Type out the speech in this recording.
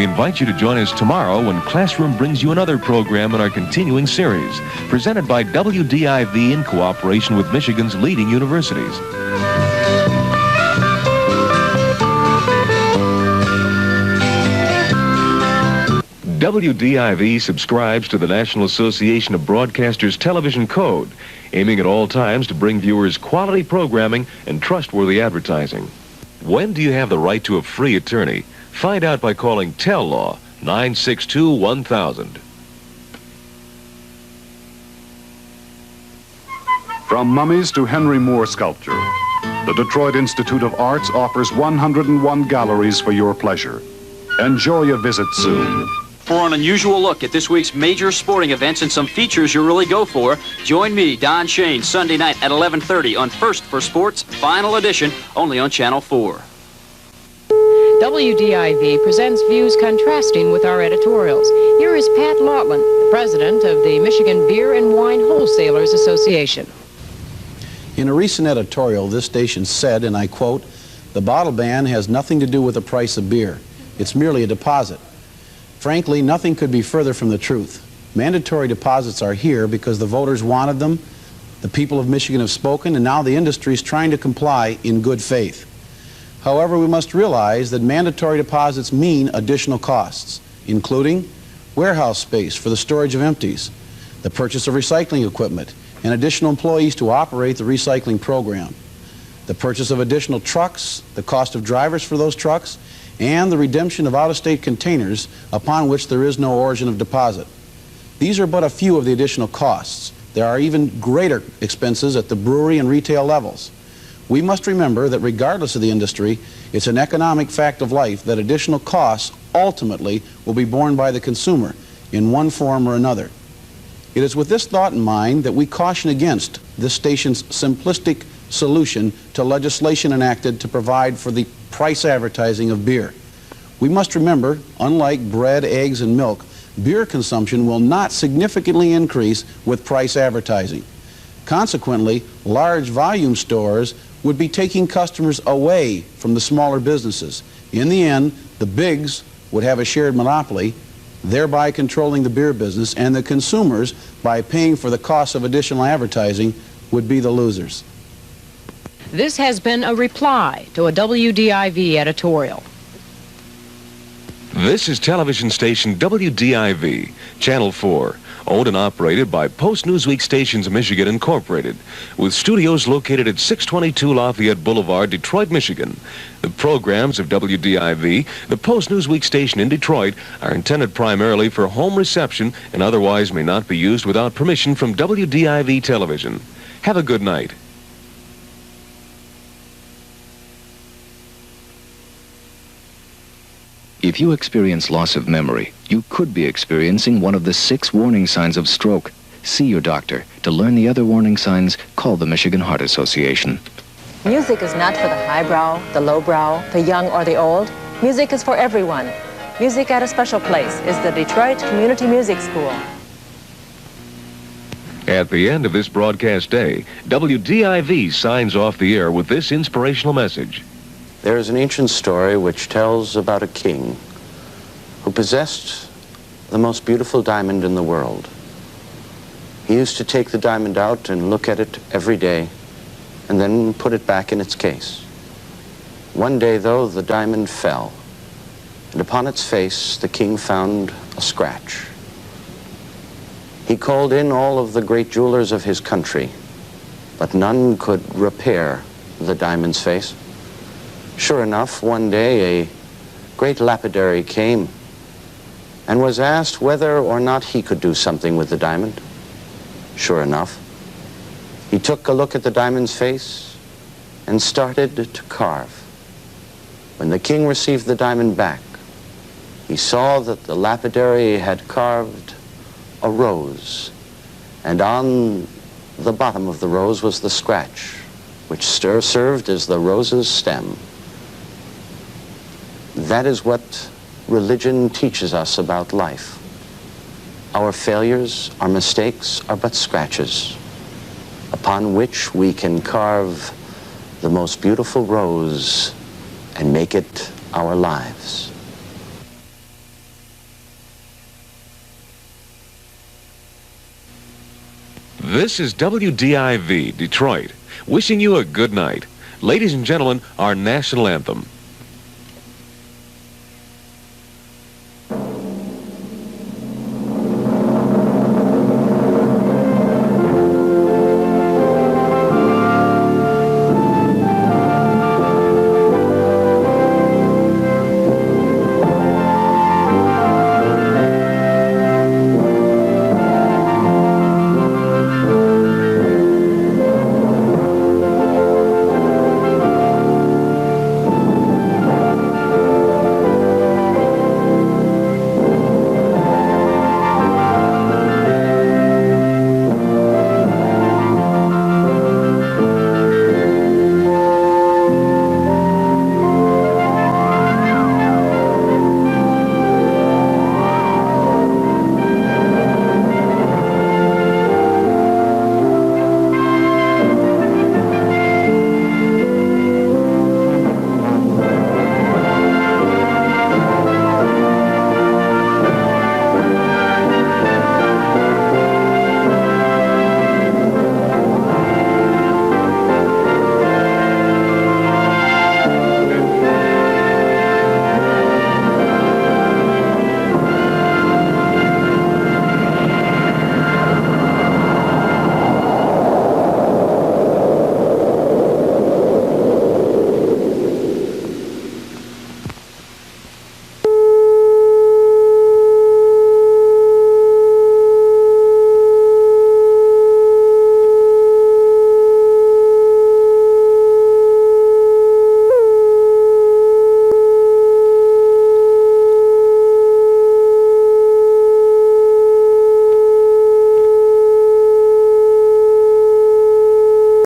We invite you to join us tomorrow when Classroom brings you another program in our continuing series, presented by WDIV in cooperation with Michigan's leading universities. WDIV subscribes to the National Association of Broadcasters Television Code, aiming at all times to bring viewers quality programming and trustworthy advertising. When do you have the right to a free attorney? Find out by calling Tell Law 962-1000. From mummies to Henry Moore sculpture, the Detroit Institute of Arts offers 101 galleries for your pleasure. Enjoy a visit soon. For an unusual look at this week's major sporting events and some features you'll really go for, join me, Don Shane, Sunday night at 11:30 on First for Sports, Final Edition, only on Channel 4. WDIV presents views contrasting with our editorials. Here is Pat Laughlin, the president of the Michigan Beer and Wine Wholesalers Association. In a recent editorial, this station said, and I quote, "The bottle ban has nothing to do with the price of beer. It's merely a deposit." Frankly, nothing could be further from the truth. Mandatory deposits are here because the voters wanted them, the people of Michigan have spoken, and now the industry is trying to comply in good faith. However, we must realize that mandatory deposits mean additional costs, including warehouse space for the storage of empties, the purchase of recycling equipment, and additional employees to operate the recycling program, the purchase of additional trucks, the cost of drivers for those trucks, and the redemption of out-of-state containers upon which there is no origin of deposit. These are but a few of the additional costs. There are even greater expenses at the brewery and retail levels. We must remember that regardless of the industry, it's an economic fact of life that additional costs ultimately will be borne by the consumer in one form or another. It is with this thought in mind that we caution against this station's simplistic solution to legislation enacted to provide for the price advertising of beer. We must remember, unlike bread, eggs, and milk, beer consumption will not significantly increase with price advertising. Consequently, large volume stores would be taking customers away from the smaller businesses. In the end, the bigs would have a shared monopoly, thereby controlling the beer business, and the consumers, by paying for the cost of additional advertising, would be the losers. This has been a reply to a WDIV editorial. This is television station WDIV, Channel 4, owned and operated by Post-Newsweek Stations Michigan Incorporated, with studios located at 622 Lafayette Boulevard, Detroit, Michigan. The programs of WDIV, the Post-Newsweek station in Detroit, are intended primarily for home reception and otherwise may not be used without permission from WDIV television. Have a good night. If you experience loss of memory, you could be experiencing one of the 6 warning signs of stroke. See your doctor. To learn the other warning signs, call the Michigan Heart Association. Music is not for the highbrow, the lowbrow, the young or the old. Music is for everyone. Music at a Special Place is the Detroit Community Music School. At the end of this broadcast day, WDIV signs off the air with this inspirational message. There is an ancient story which tells about a king who possessed the most beautiful diamond in the world. He used to take the diamond out and look at it every day and then put it back in its case. One day, though, the diamond fell, and upon its face the king found a scratch. He called in all of the great jewelers of his country, but none could repair the diamond's face. Sure enough, one day a great lapidary came and was asked whether or not he could do something with the diamond. Sure enough, he took a look at the diamond's face and started to carve. When the king received the diamond back, he saw that the lapidary had carved a rose, and on the bottom of the rose was the scratch, which served as the rose's stem. That is what religion teaches us about life. Our failures, our mistakes are but scratches upon which we can carve the most beautiful rose and make it our lives. This is WDIV, Detroit, wishing you a good night. Ladies and gentlemen, our national anthem.